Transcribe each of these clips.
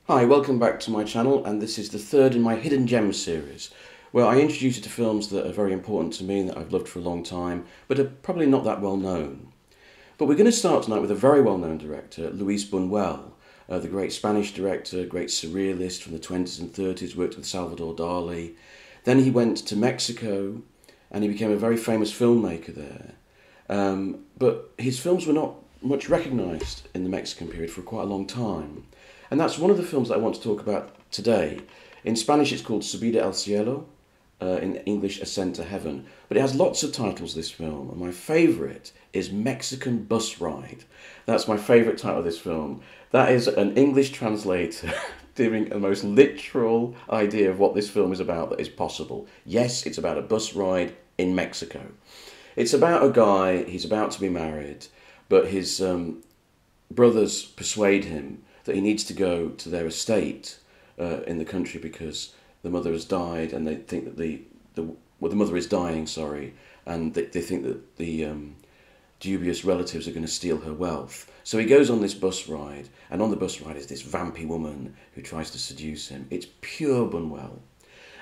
Hi, welcome back to my channel, and this is the third in my Hidden Gems series, where I introduce you to films that are very important to me and that I've loved for a long time, but are probably not that well known. But we're going to start tonight with a very well known director, Luis Buñuel, the great Spanish director, great surrealist from the 20s and 30s, worked with Salvador Dali. Then he went to Mexico and he became a very famous filmmaker there. But his films were not much recognised in the Mexican period for quite a long time. And that's one of the films that I want to talk about today. In Spanish it's called Subida al Cielo, in English Ascent to Heaven. But it has lots of titles, this film, and my favourite is Mexican Bus Ride. That's my favourite title of this film. That is an English translator giving the most literal idea of what this film is about that is possible. Yes, it's about a bus ride in Mexico. It's about a guy, he's about to be married, but his brothers persuade him that he needs to go to their estate in the country because the mother has died, and they think that the mother is dying, sorry, and they think that the dubious relatives are going to steal her wealth. So he goes on this bus ride, and on the bus ride is this vampy woman who tries to seduce him. It's pure Buñuel.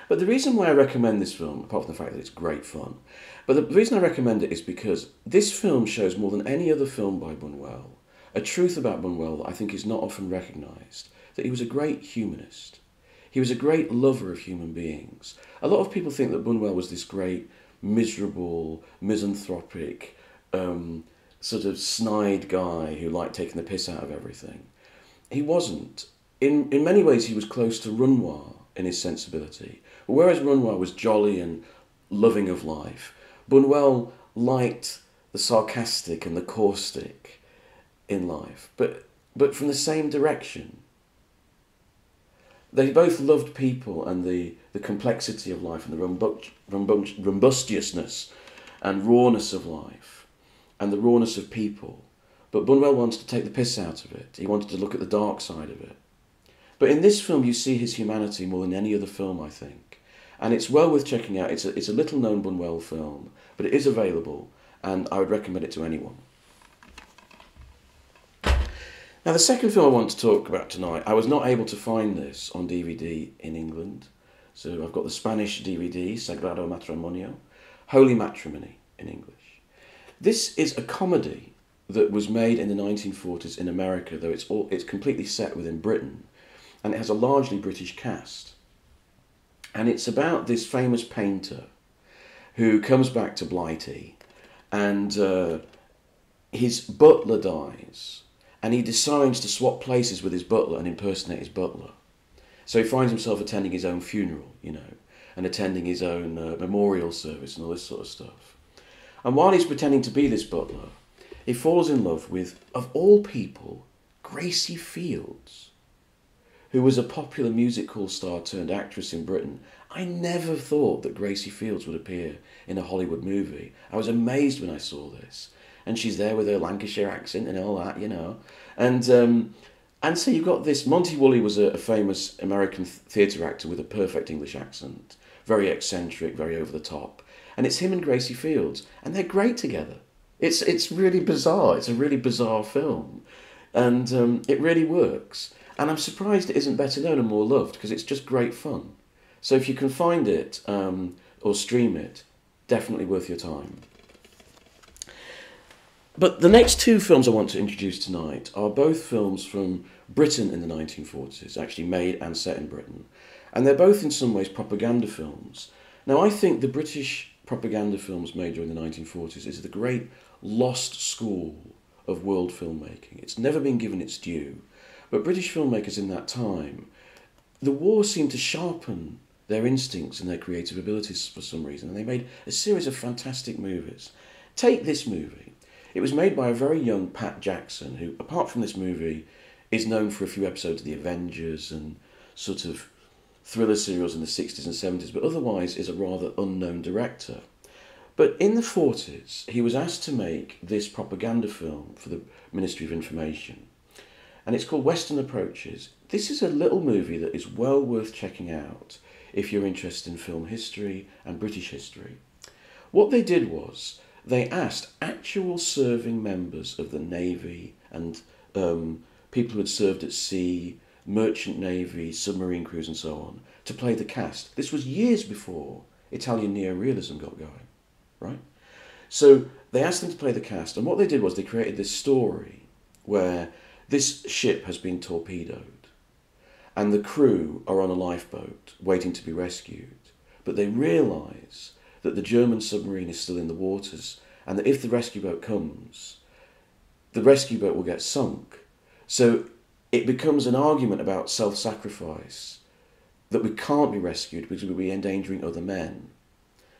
But the reason why I recommend this film, apart from the fact that it's great fun, but the reason I recommend it is because this film shows more than any other film by Buñuel a truth about Buñuel that I think is not often recognised, that he was a great humanist. He was a great lover of human beings. A lot of people think that Buñuel was this great, miserable, misanthropic, sort of snide guy who liked taking the piss out of everything. He wasn't. In many ways he was close to Renoir in his sensibility. But whereas Renoir was jolly and loving of life, Buñuel liked the sarcastic and the caustic in life, but from the same direction. They both loved people and the complexity of life and the robustiousness and rawness of life and the rawness of people. But Buñuel wanted to take the piss out of it. He wanted to look at the dark side of it. But in this film you see his humanity more than any other film, I think. And it's well worth checking out. It's a little known Buñuel film, but it is available and I would recommend it to anyone. Now, the second film I want to talk about tonight, I was not able to find this on DVD in England. So I've got the Spanish DVD, Sagrado Matrimonio, Holy Matrimony in English. This is a comedy that was made in the 1940s in America, though it's completely set within Britain. And it has a largely British cast. And it's about this famous painter who comes back to Blighty and his butler dies. And he decides to swap places with his butler and impersonate his butler. So he finds himself attending his own funeral, and attending his own memorial service and all this sort of stuff. And while he's pretending to be this butler, he falls in love with, of all people, Gracie Fields, who was a popular music hall star turned actress in Britain. I never thought that Gracie Fields would appear in a Hollywood movie. I was amazed when I saw this. And she's there with her Lancashire accent and all that, And so you've got this. Monty Woolley was a famous American theatre actor with a perfect English accent. Very eccentric, very over the top. And it's him and Gracie Fields. And they're great together. It's really bizarre. It's a really bizarre film. And it really works. And I'm surprised it isn't better known and more loved, because it's just great fun. So if you can find it or stream it, definitely worth your time. But the next two films I want to introduce tonight are both films from Britain in the 1940s, actually made and set in Britain. And they're both in some ways propaganda films. Now, I think the British propaganda films made during the 1940s is the great lost school of world filmmaking. It's never been given its due. But British filmmakers in that time, the war seemed to sharpen their instincts and their creative abilities for some reason. And they made a series of fantastic movies. Take this movie. It was made by a very young Pat Jackson, who, apart from this movie, is known for a few episodes of The Avengers and sort of thriller serials in the 60s and 70s, but otherwise is a rather unknown director. But in the 40s, he was asked to make this propaganda film for the Ministry of Information. And it's called Western Approaches. This is a little movie that is well worth checking out if you're interested in film history and British history. What they did was, they asked actual serving members of the Navy and people who had served at sea merchant navy, submarine crews and so on, to play the cast. This was years before Italian neorealism got going, right? So they asked them to play the cast, and what they did was they created this story where this ship has been torpedoed and the crew are on a lifeboat waiting to be rescued, but they realise that the German submarine is still in the waters and that if the rescue boat comes, the rescue boat will get sunk. So it becomes an argument about self-sacrifice, that we can't be rescued because we'll be endangering other men.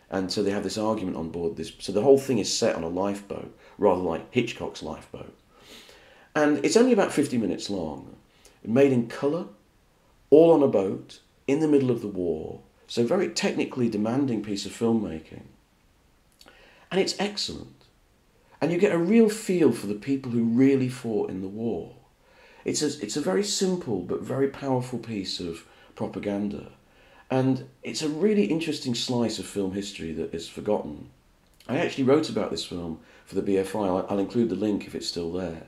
And so they have this argument on board this. So the whole thing is set on a lifeboat, rather like Hitchcock's Lifeboat. And it's only about 50 minutes long, made in colour, all on a boat, in the middle of the war. So very technically demanding piece of filmmaking. And it's excellent. And you get a real feel for the people who really fought in the war. It's a very simple but very powerful piece of propaganda. And it's a really interesting slice of film history that is forgotten. I actually wrote about this film for the BFI. I'll include the link if it's still there.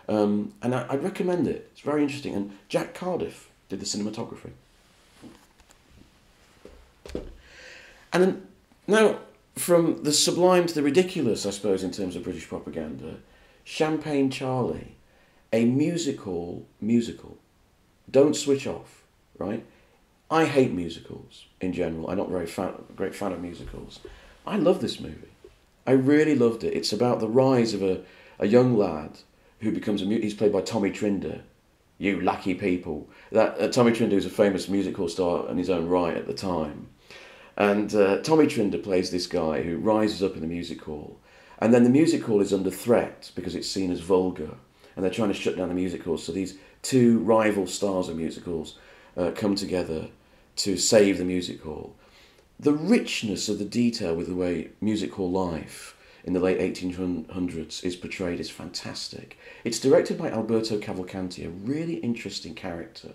And I'd recommend it. It's very interesting. And Jack Cardiff did the cinematography. And then, now, from the sublime to the ridiculous, I suppose, in terms of British propaganda, Champagne Charlie, a musical. Don't switch off, right? I hate musicals in general. I'm not a great fan of musicals. I love this movie. I really loved it. It's about the rise of a young lad who becomes he's played by Tommy Trinder. You lucky people. That Tommy Trinder is a famous musical star in his own right at the time. And Tommy Trinder plays this guy who rises up in the music hall. And then the music hall is under threat because it's seen as vulgar. And they're trying to shut down the music hall. So these two rival stars of musicals come together to save the music hall. The richness of the detail with the way music hall life in the late 1800s is portrayed is fantastic. It's directed by Alberto Cavalcanti, a really interesting character.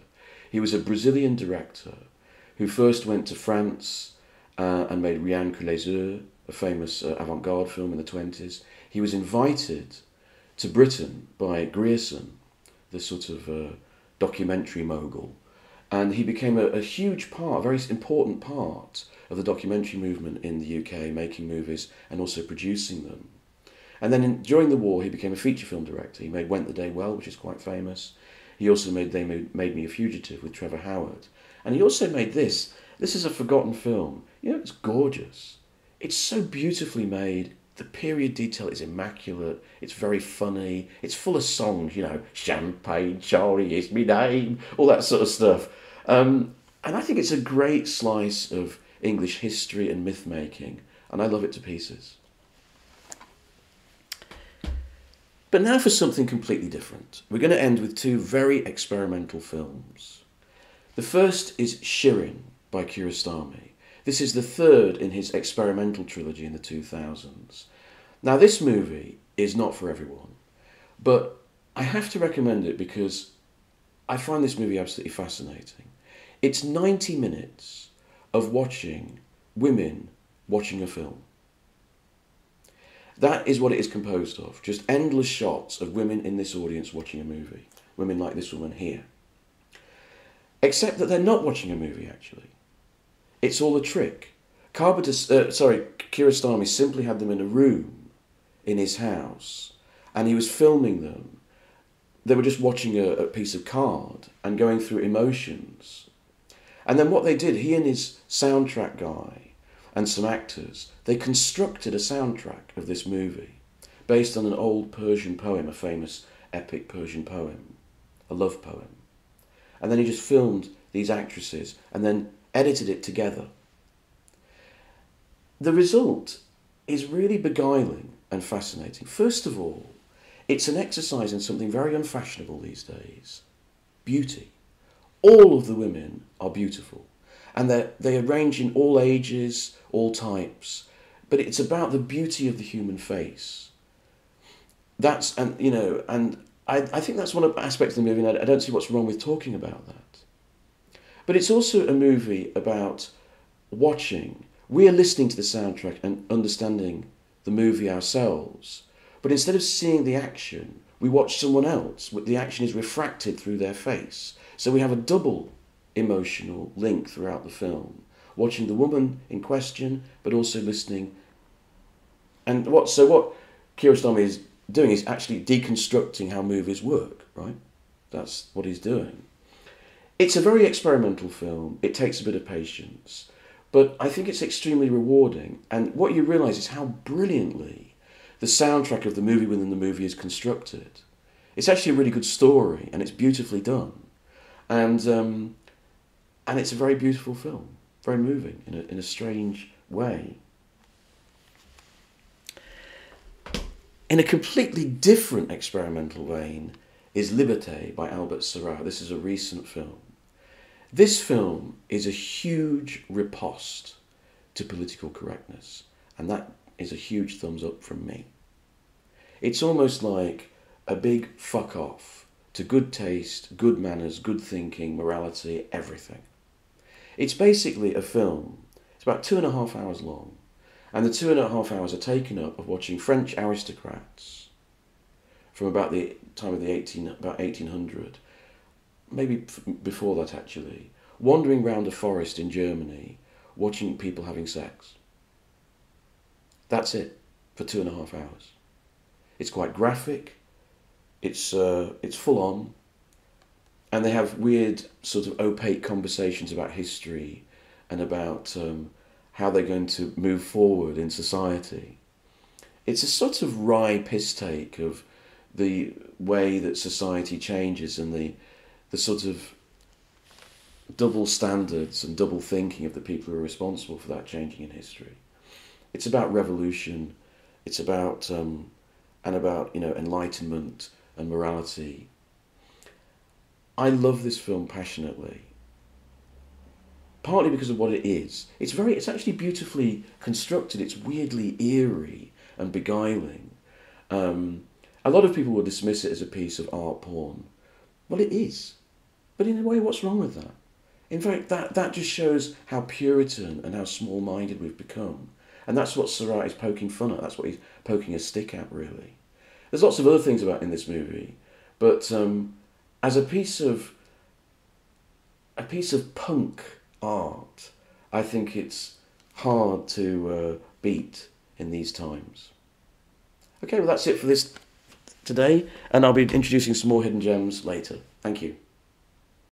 He was a Brazilian director who first went to France and made Rien que les heures, a famous avant-garde film in the 20s. He was invited to Britain by Grierson, the sort of documentary mogul, and he became a huge part, a very important part of the documentary movement in the UK, making movies and also producing them. And then during the war, he became a feature film director. He made Went the Day Well, which is quite famous. He also made They Made Me a Fugitive with Trevor Howard. And he also made this. This is a forgotten film. You know, it's gorgeous. It's so beautifully made. The period detail is immaculate. It's very funny. It's full of songs, you know, Champagne Charlie is me name, all that sort of stuff. And I think it's a great slice of English history and myth making, and I love it to pieces. But now for something completely different. We're going to end with two very experimental films. The first is Shirin by Kiarostami. This is the third in his experimental trilogy in the 2000s. Now this movie is not for everyone, but I have to recommend it because I find this movie absolutely fascinating. It's 90 minutes of watching women watching a film. That is what it is composed of. Just endless shots of women in this audience watching a movie. Women like this woman here. Except that they're not watching a movie, actually. It's all a trick. Kiarostami simply had them in a room in his house, and he was filming them. They were just watching a piece of card and going through emotions. And then what they did, he and his soundtrack guy and some actors, they constructed a soundtrack of this movie based on an old Persian poem, a famous epic Persian poem, a love poem. And then he just filmed these actresses and then edited it together. The result is really beguiling and fascinating. First of all, it's an exercise in something very unfashionable these days, beauty. All of the women are beautiful, and they range in all ages, all types, but it's about the beauty of the human face. I think that's one aspect of the movie, and I don't see what's wrong with talking about that. But it's also a movie about watching. We are listening to the soundtrack and understanding the movie ourselves, but instead of seeing the action, we watch someone else. The action is refracted through their face. So we have a double emotional link throughout the film, watching the woman in question, but also listening. And what Kiarostami is doing is actually deconstructing how movies work, right? That's what he's doing. It's a very experimental film. It takes a bit of patience, but I think it's extremely rewarding. And what you realise is how brilliantly the soundtrack of the movie within the movie is constructed. It's actually a really good story, and it's beautifully done, and it's a very beautiful film, very moving in a strange way. In a completely different experimental vein is Liberte by Albert Serra. This is a recent film. This film is a huge riposte to political correctness, and that is a huge thumbs up from me. It's almost like a big fuck off to good taste, good manners, good thinking, morality, everything. It's basically a film. It's about 2.5 hours long, and the 2.5 hours are taken up of watching French aristocrats from about the time of about 1800, maybe before that actually, wandering round a forest in Germany, watching people having sex. That's it for 2.5 hours. It's quite graphic. It's full on, and they have weird sort of opaque conversations about history and about how they're going to move forward in society. It's a sort of wry piss take of the way that society changes and the sort of double standards and double thinking of the people who are responsible for that changing in history. It's about revolution. It's about enlightenment and morality. I love this film passionately. Partly because of what it is. It's actually beautifully constructed. It's weirdly eerie and beguiling. A lot of people will dismiss it as a piece of art porn. Well, it is. But in a way, what's wrong with that? In fact, that just shows how Puritan and how small-minded we've become. And that's what Serra is poking fun at. That's what he's poking a stick at, really. There's lots of other things about in this movie, but as a piece of punk art, I think it's hard to beat in these times. Okay, well that's it for this today, and I'll be introducing some more hidden gems later. Thank you.